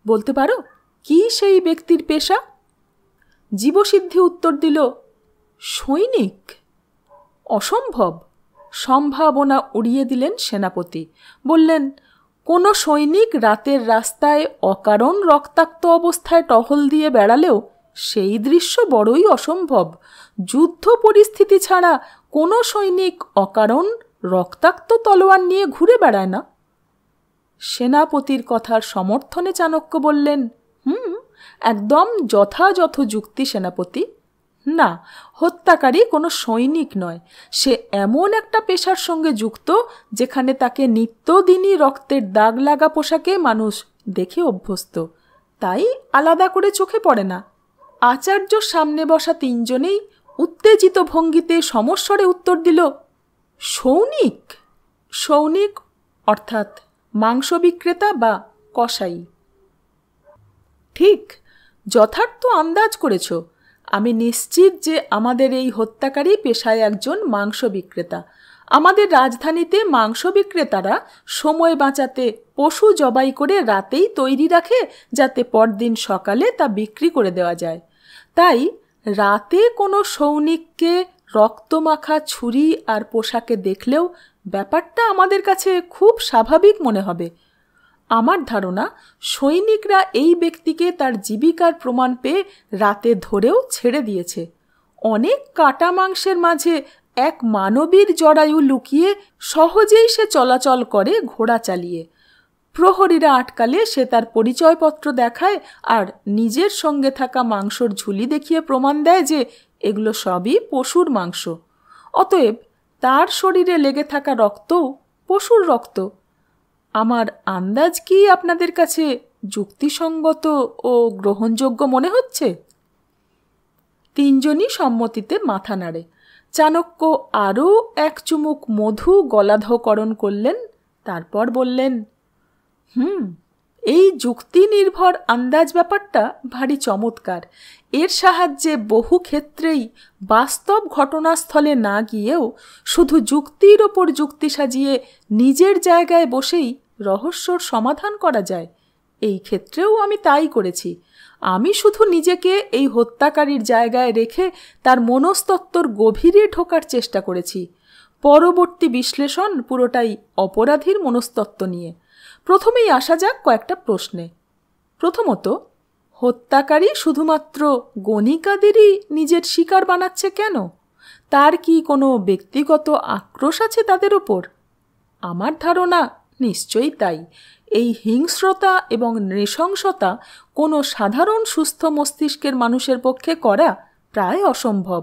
বলতে পারো কি সেই ব্যক্তির পেশা? জীবসিদ্ধি উত্তর দিল, সৈনিক। অসম্ভব। সম্ভাবনা উড়িয়ে দিলেন সেনাপতি। বললেন, কোনো সৈনিক রাতের রাস্তায় অকারণ রক্তাক্ত অবস্থায় টহল দিয়ে বেড়ালেও সেই দৃশ্য বড়ই অসম্ভব। যুদ্ধ পরিস্থিতি ছাড়া কোনো সৈনিক অকারণ রক্তাক্ত তলোয়ার নিয়ে ঘুরে বেড়ায় না। সেনাপতির কথার সমর্থনে চাণক্য বললেন, একদম যথাযথ যুক্তি সেনাপতি। না, হত্যাকারী কোনো সৈনিক নয়। সে এমন একটা পেশার সঙ্গে যুক্ত যেখানে তাকে নিত্যদিনই রক্তের দাগ লাগা পোশাকে মানুষ দেখে অভ্যস্ত, তাই আলাদা করে চোখে পড়ে না। আচার্যর সামনে বসা তিনজনেই উত্তেজিত ভঙ্গিতে সমস্বরে উত্তর দিল, সৈনিক। সৈনিক অর্থাৎ মাংস বিক্রেতা বা কসাই। ঠিক, যথার্থ আন্দাজ করেছ। আমি নিশ্চিত যে আমাদের এই হত্যাকারী পেশায় একজন মাংস বিক্রেতা। আমাদের রাজধানীতে মাংস বিক্রেতারা সময় বাঁচাতে পশু জবাই করে রাতেই তৈরি রাখে, যাতে পরদিন সকালে তা বিক্রি করে দেওয়া যায়। তাই রাতে কোনো সৈনিককে রক্তমাখা ছুরি আর পোশাকে দেখলেও ব্যাপারটা আমাদের কাছে খুব স্বাভাবিক মনে হবে। আমার ধারণা সৈনিকরা এই ব্যক্তিকে তার জীবিকার প্রমাণ পেয়ে রাতে ধরেও ছেড়ে দিয়েছে। অনেক কাটা মাংসের মাঝে এক মানবীর জরায়ু লুকিয়ে সহজেই সে চলাচল করে ঘোড়া চালিয়ে। প্রহরীরা আটকালে সে তার পরিচয়পত্র দেখায় আর নিজের সঙ্গে থাকা মাংসর ঝুলি দেখিয়ে প্রমাণ দেয় যে এগুলো সবই পশুর মাংস। অতএব তার শরীরে লেগে থাকা রক্তও পশুর রক্ত। আমার আন্দাজ কি আপনাদের কাছে যুক্তিসঙ্গত ও গ্রহণযোগ্য মনে হচ্ছে? তিনজনই সম্মতিতে মাথা নাড়ে। চাণক্য আরও এক চুমুক মধু গলাধঃকরণ করলেন, তারপর বললেন, এই যুক্তি নির্ভর আন্দাজ ব্যাপারটা ভারী চমৎকার। এর সাহায্যে বহু ক্ষেত্রেই বাস্তব ঘটনাস্থলে না গিয়েও শুধু যুক্তির ওপর যুক্তি সাজিয়ে নিজের জায়গায় বসেই রহস্যর সমাধান করা যায়। এই ক্ষেত্রেও আমি তাই করেছি। আমি শুধু নিজেকে এই হত্যাকারীর জায়গায় রেখে তার মনস্তত্ত্বর গভীরে ঢোকার চেষ্টা করেছি। পরবর্তী বিশ্লেষণ পুরোটাই অপরাধীর মনস্তত্ত্ব নিয়ে। প্রথমেই আসা যাক কয়েকটা প্রশ্নে। প্রথমত, হত্যাকারী শুধুমাত্র গণিকাদেরই নিজের শিকার বানাচ্ছে কেন? তার কি কোনো ব্যক্তিগত আক্রোশ আছে তাদের ওপর? আমার ধারণা নিশ্চয়ই তাই। এই হিংস্রতা এবং নৃশংসতা কোনো সাধারণ সুস্থ মস্তিষ্কের মানুষের পক্ষে করা প্রায় অসম্ভব।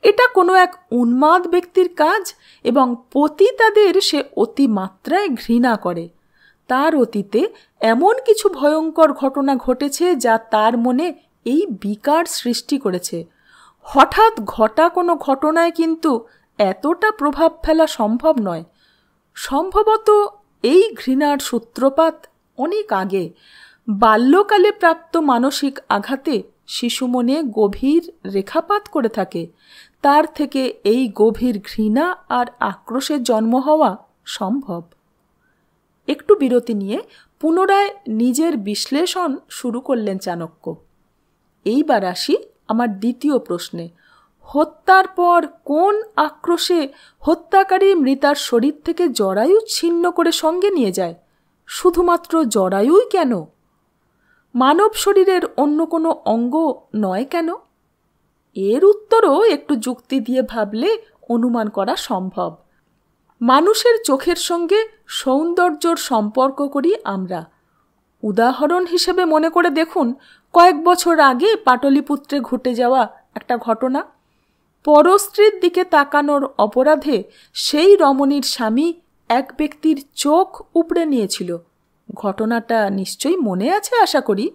এটা কোনো এক উন্মাদ ব্যক্তির কাজ এবং পতিতাদের সে অতিমাত্রায় ঘৃণা করে। তার অতীতে এমন কিছু ভয়ঙ্কর ঘটনা ঘটেছে যা তার মনে এই বিকার সৃষ্টি করেছে। হঠাৎ ঘটা কোনো ঘটনায় কিন্তু এতটা প্রভাব ফেলা সম্ভব নয়। সম্ভবত এই ঘৃণার সূত্রপাত অনেক আগে। বাল্যকালে প্রাপ্ত মানসিক আঘাতে শিশু মনে গভীর রেখাপাত করে থাকে। তার থেকে এই গভীর ঘৃণা আর আক্রোশের জন্ম হওয়া সম্ভব। একটু বিরতি নিয়ে পুনরায় নিজের বিশ্লেষণ শুরু করলেন চাণক্য। এইবার আসি আমার দ্বিতীয় প্রশ্নে। হত্যার পর কোন আক্রোশে হত্যাকারী মৃতার শরীর থেকে জরায়ু ছিন্ন করে সঙ্গে নিয়ে যায়? শুধুমাত্র জরায়ুই কেন? মানব শরীরের অন্য কোনো অঙ্গ নয় কেন? এর উত্তরও একটু যুক্তি দিয়ে ভাবলে অনুমান করা সম্ভব। মানুষের চোখের সঙ্গে সৌন্দর্যর সম্পর্ক করি আমরা। উদাহরণ হিসেবে মনে করে দেখুন কয়েক বছর আগে পাটলিপুত্রে ঘটে যাওয়া একটা ঘটনা। পরস্ত্রীর দিকে তাকানোর অপরাধে সেই রমণীর স্বামী এক ব্যক্তির চোখ উপড়ে নিয়েছিল। ঘটনাটা নিশ্চয়ই মনে আছে আশা করি।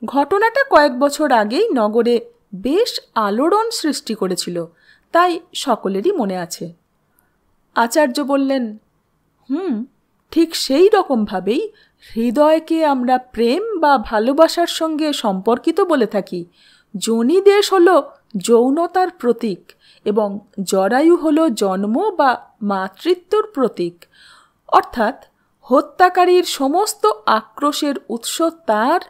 ঘটনাটা কয়েক বছর আগেই নগরে বেশ আলোড়ন সৃষ্টি করেছিল, তাই সকলেরই মনে আছে। আচার্য বললেন, ঠিক সেই রকমভাবেই হৃদয়কে আমরা প্রেম বা ভালোবাসার সঙ্গে সম্পর্কিত বলে থাকি। যোনিদেশ হল যৌনতার প্রতীক এবং জরায়ু হল জন্ম বা মাতৃত্বর প্রতীক। অর্থাৎ হত্যাকারীর সমস্ত আক্রোশের উৎস তার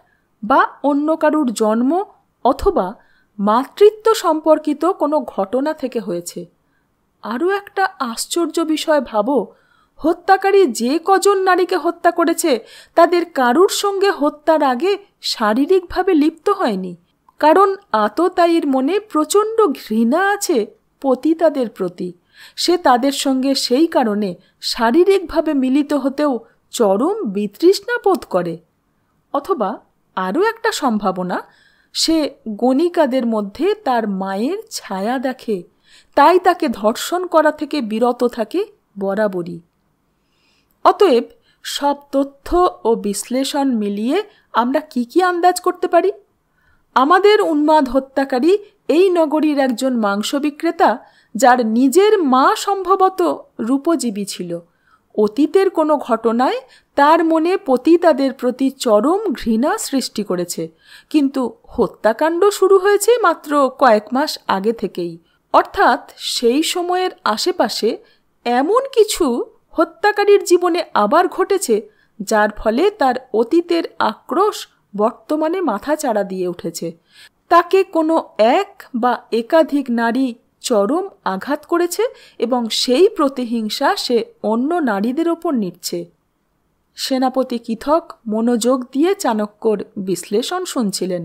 বা অন্য কারুর জন্ম অথবা মাতৃত্ব সম্পর্কিত কোনো ঘটনা থেকে হয়েছে। আরও একটা আশ্চর্য বিষয় ভাবো, হত্যাকারী যে কজন নারীকে হত্যা করেছে তাদের কারুর সঙ্গে হত্যার আগে শারীরিকভাবে লিপ্ত হয়নি, কারণ আততায়ীর মনে প্রচণ্ড ঘৃণা আছে পতিতাদের প্রতি। সে তাদের সঙ্গে সেই কারণে শারীরিকভাবে মিলিত হতেও চরম বিতৃষ্ণা বোধ করে। অথবা আরও একটা সম্ভাবনা, সে গণিকাদের মধ্যে তার মায়ের ছায়া দেখে, তাই তাকে ধর্ষণ করা থেকে বিরত থাকে বরাবরই। অতএব সব তথ্য ও বিশ্লেষণ মিলিয়ে আমরা কি আন্দাজ করতে পারি? আমাদের উন্মাদ হত্যাকারী এই নগরীর একজন মাংস বিক্রেতা, যার নিজের মা সম্ভবত রূপজীবী ছিল। অতীতের কোনো ঘটনায় তার মনে পতিতাদের প্রতি চরম ঘৃণা সৃষ্টি করেছে, কিন্তু হত্যাকাণ্ড শুরু হয়েছে মাত্র কয়েক মাস আগে থেকেই। অর্থাৎ সেই সময়ের আশেপাশে এমন কিছু হত্যাকারীর জীবনে আবার ঘটেছে, যার ফলে তার অতীতের আক্রোশ বর্তমানে মাথাচাড়া দিয়ে উঠেছে। তাকে কোনো এক বা একাধিক নারী চরম আঘাত করেছে এবং সেই প্রতিহিংসা সে অন্য নারীদের ওপর নিচ্ছে। সেনাপতি কৃথক মনোযোগ দিয়ে চাণক্যর বিশ্লেষণ শুনছিলেন।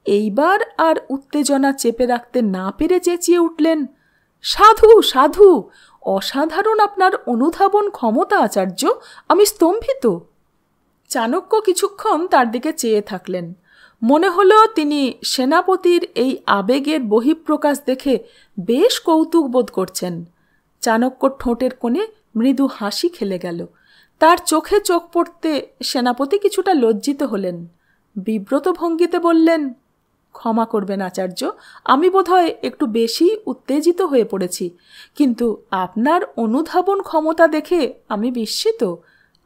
এইবার আর উত্তেজনা চেপে রাখতে না পেরে চেঁচিয়ে উঠলেন, সাধু সাধু, অসাধারণ আপনার অনুধাবন ক্ষমতা আচার্য, আমি স্তম্ভিত। চাণক্য কিছুক্ষণ তার দিকে চেয়ে থাকলেন। মনে হলো তিনি সেনাপতির এই আবেগের বহিঃপ্রকাশ দেখে বেশ কৌতুক বোধ করছেন। চাণক্যর ঠোঁটের কোণে মৃদু হাসি খেলে গেল। তার চোখে চোখ পড়তে সেনাপতি কিছুটা লজ্জিত হলেন। বিব্রত ভঙ্গিতে বললেন, ক্ষমা করবেন আচার্য, আমি বোধহয় একটু বেশি উত্তেজিত হয়ে পড়েছি, কিন্তু আপনার অনুধাবন ক্ষমতা দেখে আমি বিস্মিত।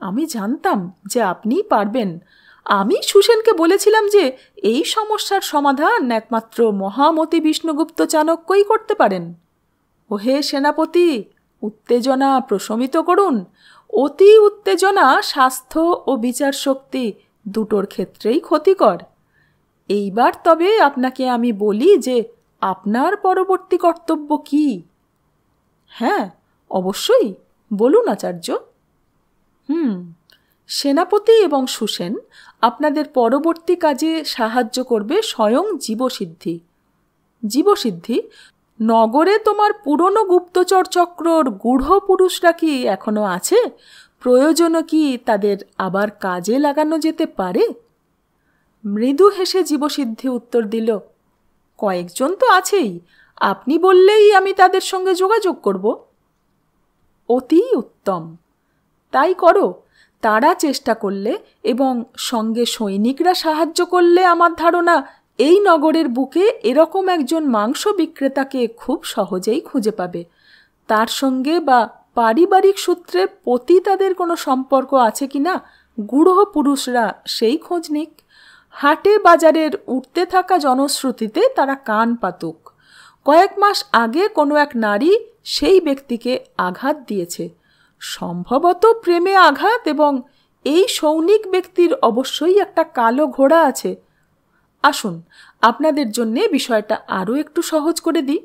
আমি জানতাম যে আপনিই পারবেন। আমি সুসেনকে বলেছিলাম যে এই সমস্যার সমাধান একমাত্র মহামতি বিষ্ণুগুপ্ত চাণক্যই করতে পারেন। ওহে সেনাপতি, উত্তেজনা প্রশমিত করুন। অতি উত্তেজনা স্বাস্থ্য ও বিচার শক্তি দুটোর ক্ষেত্রেই ক্ষতিকর। এইবার তবে আপনাকে আমি বলি যে আপনার পরবর্তী কর্তব্য কি? হ্যাঁ, অবশ্যই বলুন আচার্য। সেনাপতি এবং সুসেন, আপনাদের পরবর্তী কাজে সাহায্য করবে স্বয়ং জীবসিদ্ধি। জীবসিদ্ধি, নগরে তোমার পুরনো গুপ্তচর চক্রর গূঢ় পুরুষরা কি এখনো আছে? প্রয়োজনও কি তাদের আবার কাজে লাগানো যেতে পারে? মৃদু হেসে জীবসিদ্ধি উত্তর দিল, কয়েকজন তো আছেই, আপনি বললেই আমি তাদের সঙ্গে যোগাযোগ করব। অতি উত্তম, তাই করো। তারা চেষ্টা করলে এবং সঙ্গে সৈনিকরা সাহায্য করলে আমার ধারণা এই নগরের বুকে এরকম একজন মাংস বিক্রেতাকে খুব সহজেই খুঁজে পাবে। তার সঙ্গে বা পারিবারিক সূত্রে পতিতাদের কোনো সম্পর্ক আছে কিনা গূঢ় পুরুষরা সেই খোঁজ নিক। হাটে বাজারের উঠতে থাকা জনশ্রুতিতে তারা কান পাতুক। কয়েক মাস আগে কোনো এক নারী সেই ব্যক্তিকে আঘাত দিয়েছে, সম্ভবত প্রেমে আঘাত, এবং এই সৌনিক ব্যক্তির অবশ্যই একটা কালো ঘোড়া আছে। আসুন আপনাদের জন্যে বিষয়টা আরও একটু সহজ করে দিই।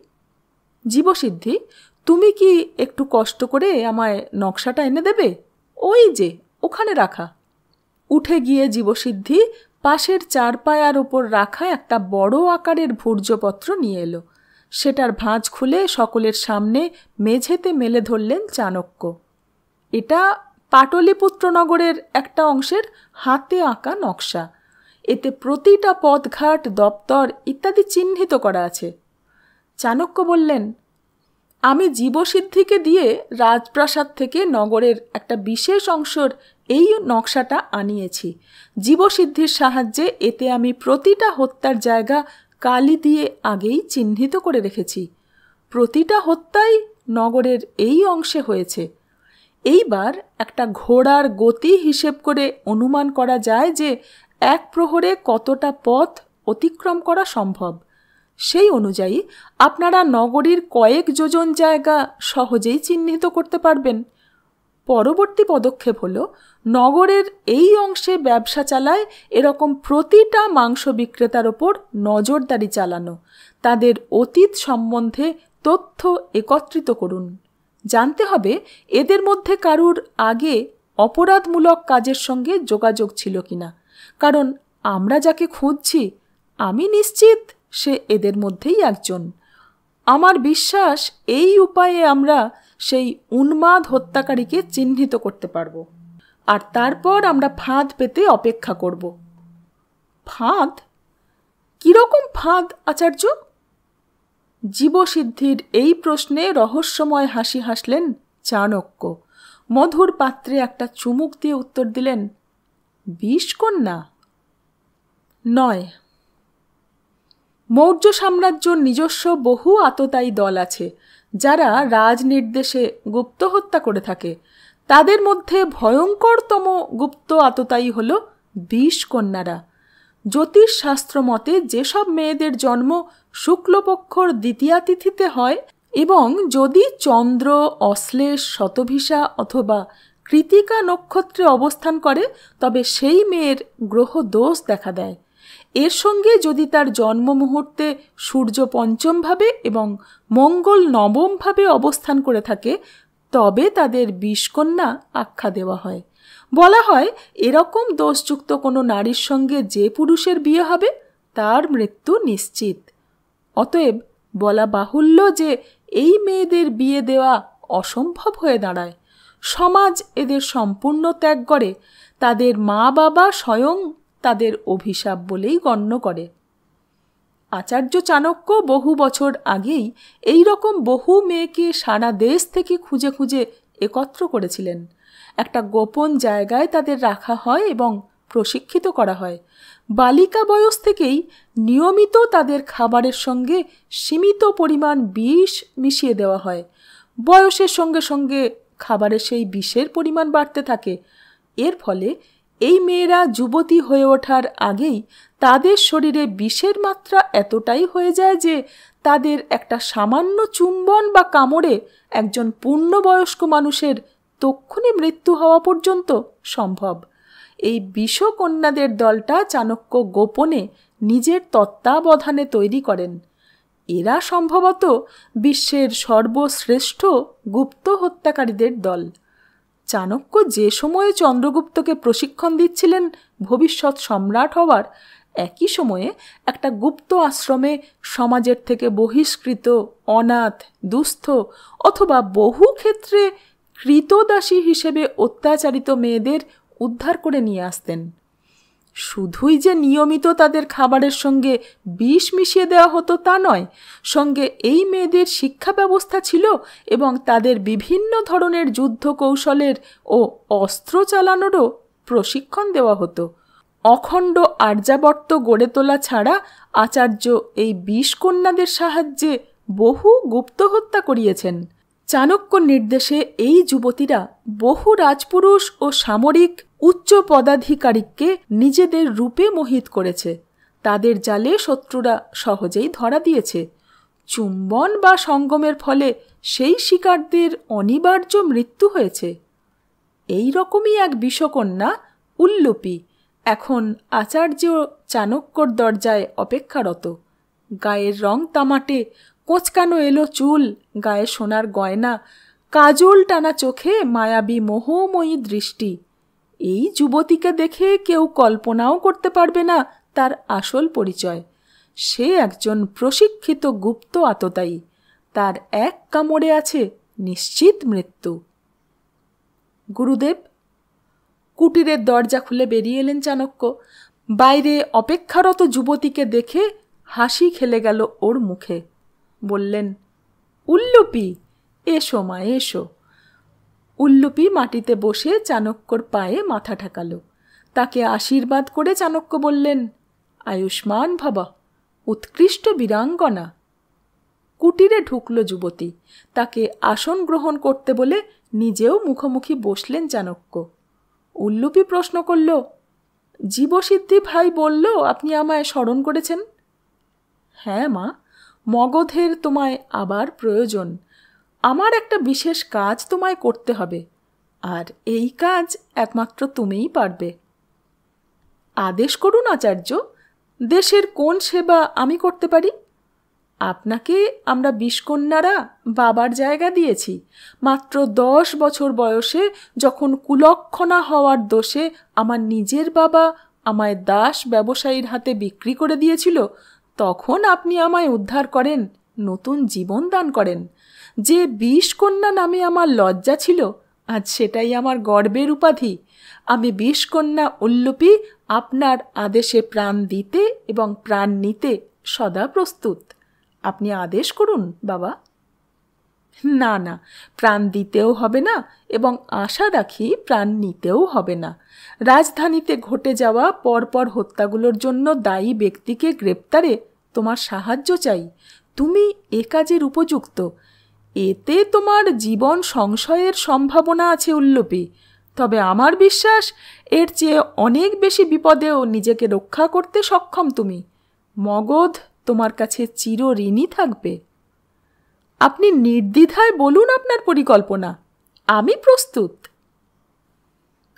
জীবসিদ্ধি, তুমি কি একটু কষ্ট করে আমায় নকশাটা এনে দেবে? ওই যে ওখানে রাখা। উঠে গিয়ে জীবসিদ্ধি পাশের চারপায়ার ওপর রাখা একটা বড় আকারের ভূর্জপত্র নিয়ে এলো। সেটার ভাঁজ খুলে সকলের সামনে মেঝেতে মেলে ধরলেন চাণক্য। এটা পাটলিপুত্র নগরের একটা অংশের হাতে আঁকা নকশা। এতে প্রতিটা পথঘাট, দপ্তর ইত্যাদি চিহ্নিত করা আছে। চাণক্য বললেন, আমি জীবসিদ্ধিকে দিয়ে রাজপ্রাসাদ থেকে নগরের একটা বিশেষ অংশের এই নকশাটা আনিয়েছি। জীবসিদ্ধির সাহায্যে এতে আমি প্রতিটা হত্যার জায়গা কালি দিয়ে আগেই চিহ্নিত করে রেখেছি। প্রতিটা হত্যাই নগরের এই অংশে হয়েছে। এইবার একটা ঘোড়ার গতি হিসেব করে অনুমান করা যায় যে এক প্রহরে কতটা পথ অতিক্রম করা সম্ভব। সেই অনুযায়ী আপনারা নগরীর কয়েক যোজন জায়গা সহজেই চিহ্নিত করতে পারবেন। পরবর্তী পদক্ষেপ হলো নগরের এই অংশে ব্যবসা চালায় এরকম প্রতিটা মাংস বিক্রেতার ওপর নজরদারি চালানো। তাদের অতীত সম্বন্ধে তথ্য একত্রিত করুন। জানতে হবে এদের মধ্যে কারুর আগে অপরাধমূলক কাজের সঙ্গে যোগাযোগ ছিল কিনা, কারণ আমরা যাকে খুঁজছি আমি নিশ্চিত সে এদের মধ্যেই একজন। আমার বিশ্বাস এই উপায়ে আমরা সেই উন্মাদ হত্যাকারীকে চিহ্নিত করতে পারব, আর তারপর আমরা ফাঁদ পেতে অপেক্ষা করব। ফাঁদ? কিরকম ফাঁদ আচার্য? জীবসিদ্ধির এই প্রশ্নে রহস্যময় হাসি হাসলেন চাণক্য। মধুর পাত্রে একটা চুমুক দিয়ে উত্তর দিলেন, বিষকন্যা নয়। মৌর্য সাম্রাজ্যর নিজস্ব বহু আততায়ী দল আছে যারা রাজনির্দেশে গুপ্ত হত্যা করে থাকে। তাদের মধ্যে ভয়ঙ্করতম গুপ্ত আততায়ী হল বিষকন্যারা। জ্যোতিষশাস্ত্র মতে যেসব মেয়েদের জন্ম শুক্লপক্ষর দ্বিতীয়া তিথিতে হয় এবং যদি চন্দ্র, অশ্লেষ, শতভিসা অথবা কৃতিকা নক্ষত্রে অবস্থান করে তবে সেই মেয়ের গ্রহ দোষ দেখা দেয়। এর সঙ্গে যদি তার জন্ম মুহূর্তে সূর্য পঞ্চমভাবে এবং মঙ্গল নবমভাবে অবস্থান করে থাকে তবে তাদের বিষকন্যা আখ্যা দেওয়া হয়। বলা হয় এরকম দোষযুক্ত কোনো নারীর সঙ্গে যে পুরুষের বিয়ে হবে তার মৃত্যু নিশ্চিত। অতএব বলা বাহুল্য যে এই মেয়েদের বিয়ে দেওয়া অসম্ভব হয়ে দাঁড়ায়। সমাজ এদের সম্পূর্ণ ত্যাগ করে। তাদের মা বাবা স্বয়ং তাদের অভিশাপ বলেই গণ্য করে। আচার্য চাণক্য বহু বছর আগেই এই রকম বহু মেয়েকে সারা দেশ থেকে খুঁজে খুঁজে একত্র করেছিলেন। একটা গোপন জায়গায় তাদের রাখা হয় এবং প্রশিক্ষিত করা হয়। বালিকা বয়স থেকেই নিয়মিত তাদের খাবারের সঙ্গে সীমিত পরিমাণ বিষ মিশিয়ে দেওয়া হয়। বয়সের সঙ্গে সঙ্গে খাবারের সেই বিষের পরিমাণ বাড়তে থাকে। এর ফলে এই মেয়েরা যুবতী হয়ে ওঠার আগেই তাদের শরীরে বিষের মাত্রা এতটাই হয়ে যায় যে তাদের একটা সামান্য চুম্বন বা কামড়ে একজন পূর্ণবয়স্ক মানুষের তক্ষুনি মৃত্যু হওয়া পর্যন্ত সম্ভব। এই বিষকন্যাদের দলটা চাণক্য গোপনে নিজের তত্ত্বাবধানে তৈরি করেন। এরা সম্ভবত বিশ্বের সর্বশ্রেষ্ঠ গুপ্ত হত্যাকারীদের দল। চাণক্য যে সময়ে চন্দ্রগুপ্তকে প্রশিক্ষণ দিচ্ছিলেন ভবিষ্যৎ সম্রাট হওয়ার, একই সময়ে একটা গুপ্ত আশ্রমে সমাজের থেকে বহিষ্কৃত, অনাথ, দুস্থ অথবা বহু ক্ষেত্রে কৃতদাসী হিসেবে অত্যাচারিত মেয়েদের উদ্ধার করে নিয়ে আসতেন। শুধুই যে নিয়মিত তাদের খাবারের সঙ্গে বিষ মিশিয়ে দেওয়া হতো তা নয়, সঙ্গে এই মেয়েদের শিক্ষা ব্যবস্থা ছিল এবং তাদের বিভিন্ন ধরনের যুদ্ধ কৌশলের ও অস্ত্র চালানোরও প্রশিক্ষণ দেওয়া হতো। অখণ্ড আর্যাবর্ত গড়ে তোলা ছাড়া আচার্য এই বিষকন্যাদের সাহায্যে বহু গুপ্ত হত্যা করিয়েছেন। চাণক্যর নির্দেশে এই যুবতীরা বহু রাজপুরুষ ও সামরিক উচ্চ পদাধিকারীকে নিজেদের রূপে মোহিত করেছে। তাদের জালে শত্রুরা সহজেই ধরা দিয়েছে। চুম্বন বা সঙ্গমের ফলে সেই শিকারদের অনিবার্য মৃত্যু হয়েছে। এই রকমই এক বিষকন্যা উল্লুপী এখন আচার্য চাণক্যর দরজায় অপেক্ষারত। গায়ের রং তামাটে, কোঁচকানো এলো চুল, গায়ে সোনার গয়না, কাজল টানা চোখে মায়াবী মোহময়ী দৃষ্টি। এই যুবতীকে দেখে কেউ কল্পনাও করতে পারবে না তার আসল পরিচয়। সে একজন প্রশিক্ষিত গুপ্ত আততায়ী। তার এক কামড়ে আছে নিশ্চিত মৃত্যু। গুরুদেব, কুটিরের দরজা খুলে বেরিয়ে এলেন চাণক্য। বাইরে অপেক্ষারত যুবতীকে দেখে হাসি খেলে গেল ওর মুখে। বললেন, উল্লুপি, এসো মা, এসো। উল্লুপি মাটিতে বসে চাণক্যর পায়ে মাথা ঠেকাল। তাকে আশীর্বাদ করে চাণক্য বললেন, আয়ুষ্মান ভব, উৎকৃষ্ট বীরাঙ্গনা। কুটিরে ঢুকল যুবতী। তাকে আসন গ্রহণ করতে বলে নিজেও মুখোমুখি বসলেন চাণক্য। উল্লুপি প্রশ্ন করল, জীবসিদ্ধি ভাই বলল আপনি আমায় স্মরণ করেছেন? হ্যাঁ মা, মগধের তোমায় আবার প্রয়োজন। আমার একটা বিশেষ কাজ তোমায় করতে হবে, আর এই কাজ একমাত্র তুমিই পারবে। আদেশ করুন আচার্য, দেশের কোন সেবা আমি করতে পারি? আপনাকে আমরা বিষকন্যারা বাবার জায়গা দিয়েছি। মাত্র 10 বছর বয়সে যখন কুলক্ষণা হওয়ার দোষে আমার নিজের বাবা আমায় দাস ব্যবসায়ীর হাতে বিক্রি করে দিয়েছিল, তখন আপনি আমায় উদ্ধার করেন, নতুন জীবন দান করেন। যে বিষকন্যা নামে আমার লজ্জা ছিল, আজ সেটাই আমার গর্বের উপাধি। আমি বিষকন্যা উল্লুপি আপনার আদেশে প্রাণ দিতে এবং প্রাণ নিতে সদা প্রস্তুত। আপনি আদেশ করুন বাবা। না না, প্রাণ দিতেও হবে না এবং আশা রাখি প্রাণ নিতেও হবে না। রাজধানীতে ঘটে যাওয়া পরপর হত্যাগুলোর জন্য দায়ী ব্যক্তিকে গ্রেপ্তারে তোমার সাহায্য চাই। তুমি এ কাজের উপযুক্ত। এতে তোমার জীবন সংশয়ের সম্ভাবনা আছে উল্লুপি, তবে আমার বিশ্বাস এর চেয়ে অনেক বেশি বিপদেও নিজেকে রক্ষা করতে সক্ষম তুমি। মগধ তোমার কাছে চিরঋণী থাকবে। আপনি নির্দ্বিধায় বলুন আপনার পরিকল্পনা, আমি প্রস্তুত।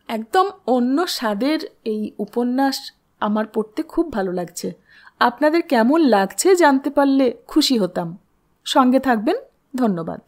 একদম অন্য স্বাদের এই উপন্যাস আমার পড়তে খুব ভালো লাগছে। আপনাদের কেমন লাগছে জানতে পারলে খুশি হতাম। সঙ্গে থাকবেন। ধন্যবাদ।